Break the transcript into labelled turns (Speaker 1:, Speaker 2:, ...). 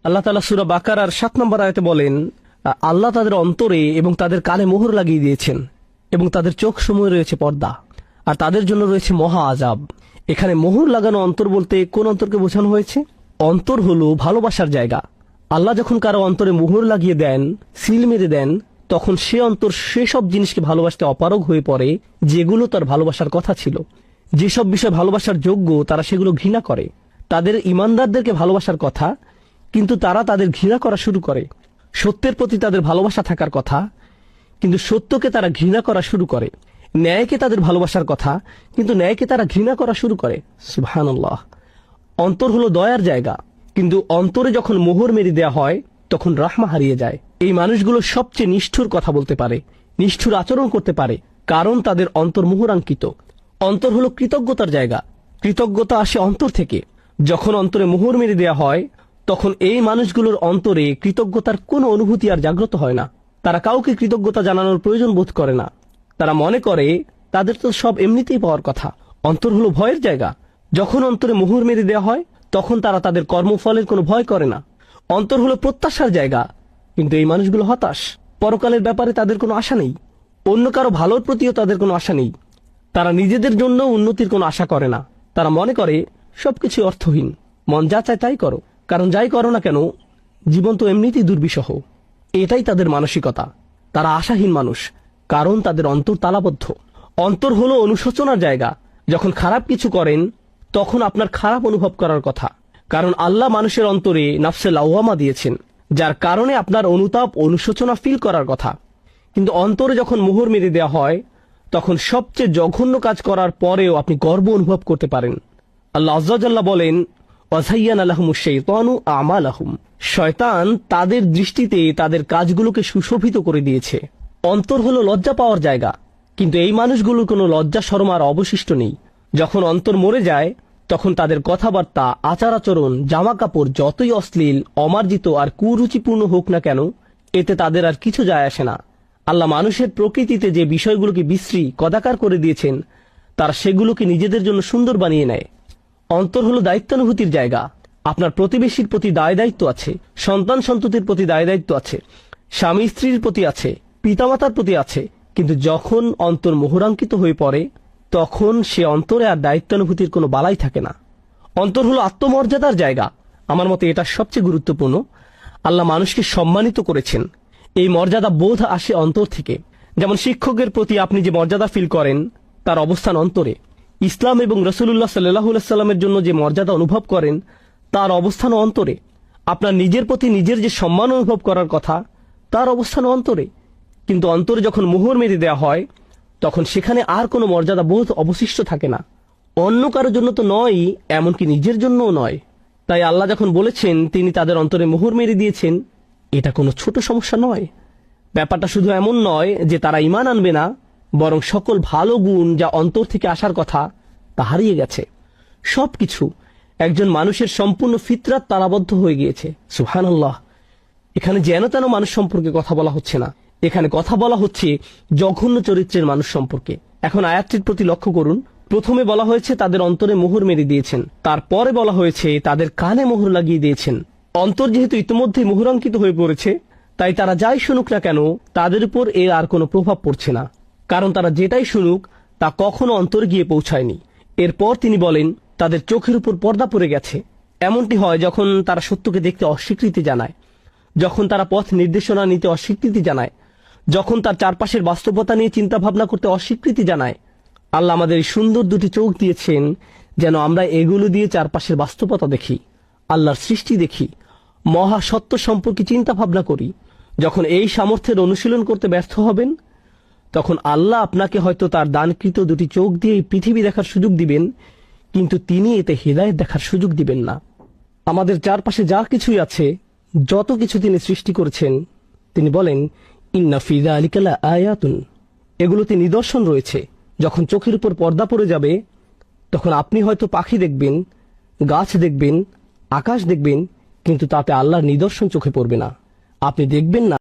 Speaker 1: আল্লাহ তাআলা সূরা বাকারার ৭ নম্বর আয়াতে বলেন, আল্লাহ তাদের অন্তরে এবং তাদের কানে মোহর লাগিয়ে দিয়েছেন এবং তাদের চোখ সমূহে রয়েছে পর্দা, আর তাদের জন্য রয়েছে মহা আযাব। এখানে মোহর লাগানো অন্তর বলতে কোন অন্তরকে বোঝানো হয়েছে? অন্তর হলো ভালোবাসার জায়গা। আল্লাহ যখন কারো অন্তরে মোহর লাগিয়ে দেন, সিল মেরে দেন, তখন সে অন্তর সেসব জিনিসকে ভালোবাসতে অপারগ হয়ে পড়ে যেগুলো তার ভালোবাসার কথা ছিল। যেসব বিষয় ভালোবাসার যোগ্য তারা সেগুলো ঘৃণা করে। তাদের ইমানদারদেরকে ভালোবাসার কথা, কিন্তু তারা তাদের ঘৃণা করা শুরু করে। সত্যের প্রতি তাদের ভালোবাসা থাকার কথা, কিন্তু সত্যকে তারা ঘৃণা করা শুরু করে। ন্যায়কে তাদের ভালোবাসার কথা, কিন্তু ন্যায়কে তারা ঘৃণা করা শুরু করে। সুবহানাল্লাহ। অন্তর হলো দয়ার জায়গা, কিন্তু অন্তরে যখন মোহর মেরে দেয়া হয় তখন রাহমা হারিয়ে যায়। এই মানুষগুলো সবচেয়ে নিষ্ঠুর কথা বলতে পারে, নিষ্ঠুর আচরণ করতে পারে, কারণ তাদের অন্তর মোহরাঙ্কিত। অন্তর হলো কৃতজ্ঞতার জায়গা। কৃতজ্ঞতা আসে অন্তর থেকে। যখন অন্তরে মোহর মেরে দেয়া হয় তখন এই মানুষগুলোর অন্তরে কৃতজ্ঞতার কোনো অনুভূতি আর জাগ্রত হয় না। তারা কাউকে কৃতজ্ঞতা জানানোর প্রয়োজন বোধ করে না। তারা মনে করে তাদের তো সব এমনিতেই পাওয়ার কথা। অন্তর হলো ভয়ের জায়গা। যখন অন্তরে মোহর মেরে দেওয়া হয় তখন তারা তাদের কর্মফলের কোনো ভয় করে না। অন্তর হলো প্রত্যাশার জায়গা, কিন্তু এই মানুষগুলো হতাশ। পরকালের ব্যাপারে তাদের কোনো আশা নেই, অন্য কারো ভালোর প্রতিও তাদের কোনো আশা নেই। তারা নিজেদের জন্য উন্নতির কোনো আশা করে না। তারা মনে করে সবকিছু অর্থহীন, মন যা চায় তাই করো, কারণ যাই করো না কেন জীবন তো এমনিতেই দুর্বিষহ। এটাই তাদের মানসিকতা। তারা আশাহীন মানুষ, কারণ তাদের অন্তর তালাবদ্ধ। অন্তর হলো অনুশোচনার জায়গা। যখন খারাপ কিছু করেন তখন আপনার খারাপ অনুভব করার কথা, কারণ আল্লাহ মানুষের অন্তরে নাফসে লাওয়ামা দিয়েছেন, যার কারণে আপনার অনুতাপ অনুশোচনা ফিল করার কথা। কিন্তু অন্তরে যখন মোহর মেরে দেওয়া হয় তখন সবচেয়ে জঘন্য কাজ করার পরেও আপনি গর্ব অনুভব করতে পারেন। আল্লাহ আযজা ওয়া জাল্লা বলেন, ওয়াযায়্যানা লাহুমুশ শাইতানু আমালাহুম। শয়তান তাদের দৃষ্টিতে তাদের কাজগুলোকে সুশোভিত করে দিয়েছে। অন্তর হলো লজ্জা পাওয়ার জায়গা, কিন্তু এই মানুষগুলোর কোনো লজ্জা শরম আর অবশিষ্ট নেই। যখন অন্তর মরে যায় তখন তাদের কথাবার্তা, আচার আচরণ, জামা কাপড় যতই অশ্লীল, অমার্জিত আর কুরুচিপূর্ণ হোক না কেন, এতে তাদের আর কিছু যায় আসে না। আল্লাহ মানুষের প্রকৃতিতে যে বিষয়গুলোকে বিশ্রী কদাকার করে দিয়েছেন তারা সেগুলোকে নিজেদের জন্য সুন্দর বানিয়ে নেয়। অন্তর হলো দায়িত্বানুভূতির জায়গা। আপনার প্রতিবেশীর প্রতি দায় দায়িত্ব আছে, সন্তান সন্ততির প্রতি দায় দায়িত্ব আছে, স্বামী স্ত্রীর প্রতি আছে, পিতামাতার প্রতি আছে, কিন্তু যখন অন্তর মোহরাঙ্কিত হয়ে পড়ে তখন সে অন্তরে আর দায়িত্বানুভূতির কোনো বালাই থাকে না। অন্তর হলো আত্মমর্যাদার জায়গা। আমার মতে এটা সবচেয়ে গুরুত্বপূর্ণ। আল্লাহ মানুষকে সম্মানিত করেছেন। এই মর্যাদা বোধ আসে অন্তর থেকে। যেমন শিক্ষকের প্রতি আপনি যে মর্যাদা ফিল করেন তার অবস্থান অন্তরে। ইসলাম এবং রাসূলুল্লাহ সাল্লাল্লাহু আলাইহি সাল্লামের জন্য যে মর্যাদা অনুভব করেন তার অবস্থান অন্তরে। আপনার নিজের প্রতি নিজের যে সম্মান অনুভব করার কথা তার অবস্থান অন্তরে। কিন্তু অন্তরে যখন মোহর মেরে দেওয়া হয় তখন সেখানে আর কোনো মর্যাদা বোধ অবশিষ্ট থাকে না। অন্য কারোর জন্য তো নয়ই, এমনকি নিজের জন্যও নয়। তাই আল্লাহ যখন বলেছেন তিনি তাদের অন্তরে মোহর মেরে দিয়েছেন, এটা কোনো ছোট সমস্যা নয়। ব্যাপারটা শুধু এমন নয় যে তারা ঈমান আনবে না, বরং সকল ভালো গুণ যা অন্তর থেকে আসার কথা তা হারিয়ে গেছে। সবকিছু, একজন মানুষের সম্পূর্ণ ফিতরাত তালাবদ্ধ হয়ে গিয়েছে। সুবহানাল্লাহ। এখানে যেন তেন মানুষ সম্পর্কে কথা বলা হচ্ছে না, এখানে কথা বলা হচ্ছে জঘন্য চরিত্রের মানুষ সম্পর্কে। এখন আয়াতটির প্রতি লক্ষ্য করুন। প্রথমে বলা হয়েছে তাদের অন্তরে মোহর মেরে দিয়েছেন, তারপরে বলা হয়েছে তাদের কানে মোহর লাগিয়ে দিয়েছেন। অন্তর যেহেতু ইতিমধ্যে মোহরাঙ্কিত হয়ে পড়েছে, তাই তারা যাই শুনুক না কেন তাদের উপর এর আর কোনো প্রভাব পড়ছে না, কারণ তারা যেটাই শুনুক তা কখনো অন্তরে গিয়ে পৌঁছায়নি। এরপর তিনি বলেন তাদের চোখের উপর পর্দা পড়ে গেছে। এমনটি হয় যখন তারা সত্যকে দেখতে অস্বীকৃতি জানায়, যখন তারা পথ নির্দেশনা নিতে অস্বীকৃতি জানায়, যখন তার চারপাশের বাস্তবতা নিয়ে চিন্তা ভাবনা করতে অস্বীকৃতি জানায়। আল্লাহ আমাদের এই সুন্দর দুটি চোখ দিয়েছেন যেন আমরা এগুলো দিয়ে চারপাশের বাস্তবতা দেখি, আল্লাহর সৃষ্টি দেখি, মহা সত্য সম্পর্কে চিন্তা ভাবনা করি। যখন এই সামর্থ্যের অনুশীলন করতে ব্যর্থ হবেন তখন আল্লাহ আপনাকে হয়তো তার দানকৃত দুটি চোখ দিয়ে এই পৃথিবী দেখার সুযোগ দিবেন, কিন্তু তিনি এতে হিদায়াত দেখার সুযোগ দিবেন না। আমাদের চারপাশে যা কিছুই আছে, যত কিছু তিনি সৃষ্টি করেছেন, তিনি বলেন ইন্না ফি যালিকা লাআয়াতুন, এগুলোতে নিদর্শন রয়েছে। যখন চোখের উপর পর্দা পড়ে যাবে তখন আপনি হয়তো পাখি দেখবেন, গাছ দেখবেন, আকাশ দেখবেন, কিন্তু তাতে আল্লাহর নিদর্শন চোখে পড়বে না। আপনি দেখবেন না